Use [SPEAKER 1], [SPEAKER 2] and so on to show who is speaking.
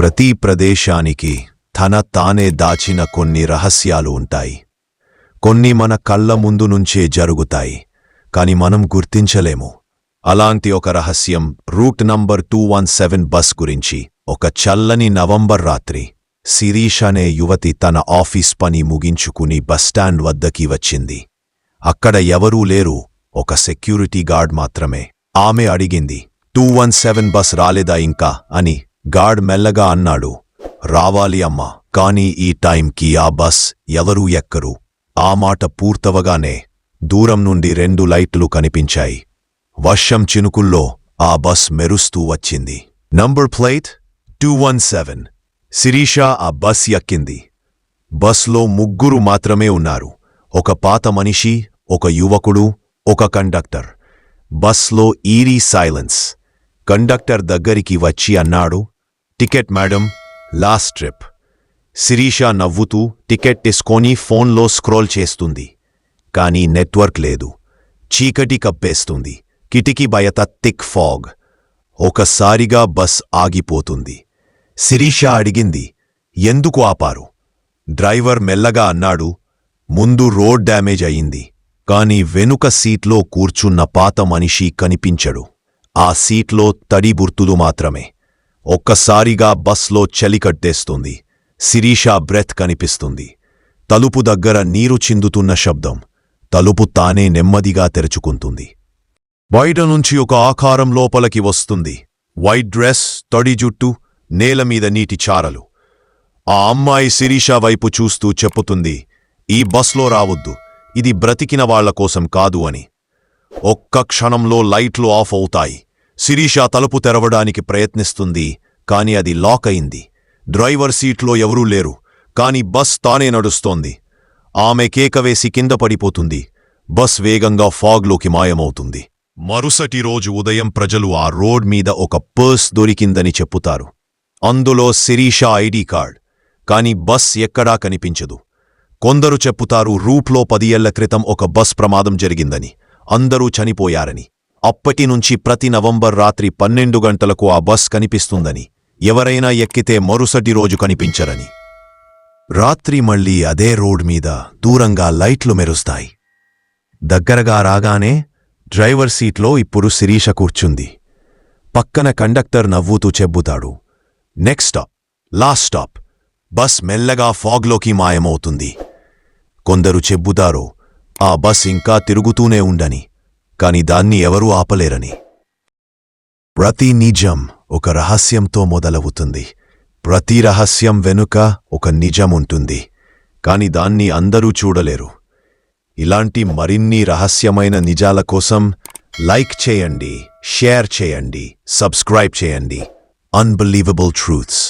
[SPEAKER 1] ప్రతి ప్రదేశానికి తన తానే దాచిన కొన్ని రహస్యాలు ఉంటాయి. కొన్ని మన కళ్ళ ముందు నుంచే జరుగుతాయి, కాని మనం గుర్తించలేము. అలాంటి ఒక రహస్యం రూట్ నంబర్ 217 బస్ గురించి. ఒక చల్లని నవంబర్ రాత్రి శిరీష్ అనే యువతి తన ఆఫీస్ పని ముగించుకుని బస్టాండ్ వద్దకి వచ్చింది. అక్కడ ఎవరూ లేరు, ఒక సెక్యూరిటీ గార్డ్ మాత్రమే. ఆమె అడిగింది, 217 బస్ రాలేదా ఇంకా అని. గార్డ్ మెల్లగా అన్నాడు, రావాలి అమ్మా, కానీ ఈ టైంకి ఆ బస్ ఎవరూ ఎక్కరు. ఆ మాట పూర్తవగానే దూరం నుండి 2 లైట్లు కనిపించాయి. వర్షం చినుకుల్లో ఆ బస్ మెరుస్తూ వచ్చింది. Number plate 217. శిరీష ఆ బస్ ఎక్కింది. బస్లో 3 మాత్రమే ఉన్నారు. ఒక పాత మనిషి, ఒక యువకుడు, ఒక కండక్టర్. బస్లో ఈరీ సైలెన్స్. కండక్టర్ దగ్గరికి వచ్చి అన్నాడు, ticket madam, last trip. Sirisha నవ్వుతూ టికెట్ తీసుకొని ఫోన్లో స్క్రోల్ చేస్తుంది. కానీ నెట్వర్క్ లేదు. చీకటి కప్పేస్తుంది. కిటికీ బయట థిక్ ఫాగ్. ఒకసారిగా బస్ ఆగిపోతుంది. శిరీష అడిగింది, ఎందుకు ఆపారు? డ్రైవర్ మెల్లగా అన్నాడు, ముందు రోడ్ డ్యామేజ్ అయింది. కాని వెనుక సీట్లో కూర్చున్న పాత మనిషి కనిపించడు. ఆ సీట్లో తడి గుర్తులు మాత్రమే. ఒక్కసారిగా బస్లో చలికట్టేస్తుంది. శిరీష బ్రెత్ కనిపిస్తుంది. తలుపు దగ్గర నీరు చిందుతున్న శబ్దం. తలుపు తానే నెమ్మదిగా తెరుచుకుంటుంది. బయట నుంచి ఒక ఆకారం లోపలికి వస్తుంది. వైట్ డ్రెస్, తడి జుట్టు, నేలమీద నీటి చారలు. ఆ అమ్మాయి శిరీష వైపు చూస్తూ చెప్పుతుంది, ఈ బస్లో రావద్దు, ఇది బ్రతికిన వాళ్ల కోసం కాదు అని. ఒక్క క్షణంలో లైట్లు ఆఫ్ అవుతాయి. శిరీష తలుపు తెరవడానికి ప్రయత్నిస్తుంది, కాని అది లాక్ అయింది. డ్రైవర్ సీట్లో ఎవరూ లేరు, కాని బస్ తానే నడుస్తోంది. ఆమె కేకవేసి కింద పడిపోతుంది. బస్ వేగంగా ఫాగ్లోకి మాయమవుతుంది. మరుసటి రోజు ఉదయం ప్రజలు ఆ రోడ్ మీద ఒక పర్స్ దొరికిందని చెప్పుతారు. అందులో శిరీష ఐడి కార్డ్. కాని బస్ ఎక్కడా కనిపించదు. కొందరు చెప్పుతారు రూట్లో 10 ఏళ్ల క్రితం ఒక బస్ ప్రమాదం జరిగిందని, అందరూ చనిపోయారని. అప్పటినుంచి ప్రతి నవంబర్ రాత్రి 12 గంటలకు ఆ బస్ కనిపిస్తుందని, ఎవరైనా ఎక్కితే మరుసటి రోజు కనిపించరని. రాత్రి మళ్లీ అదే రోడ్ మీద దూరంగా లైట్లు మెరుస్తాయి. దగ్గరగా రాగానే డ్రైవర్ సీట్లో ఇప్పుడు శిరీష కూర్చుంది. పక్కన కండక్టర్ నవ్వుతూ చెప్పుతాడు, next stop, last stop. Bus మెల్లగా ఫాగ్లోకి మాయమవుతుంది. కొందరు చెప్పుతారు ఆ బస్ ఇంకా తిరుగుతూనే ఉండని, కాని దాన్ని ఎవరూ ఆపలేరని. ప్రతి నిజం ఒక రహస్యంతో మొదలవుతుంది. ప్రతి రహస్యం వెనుక ఒక నిజం ఉంటుంది, కాని దాన్ని అందరూ చూడలేరు. ఇలాంటి మరిన్ని రహస్యమైన నిజాల కోసం లైక్ చేయండి, షేర్ చేయండి, సబ్స్క్రైబ్ చేయండి. Unbelievable truths.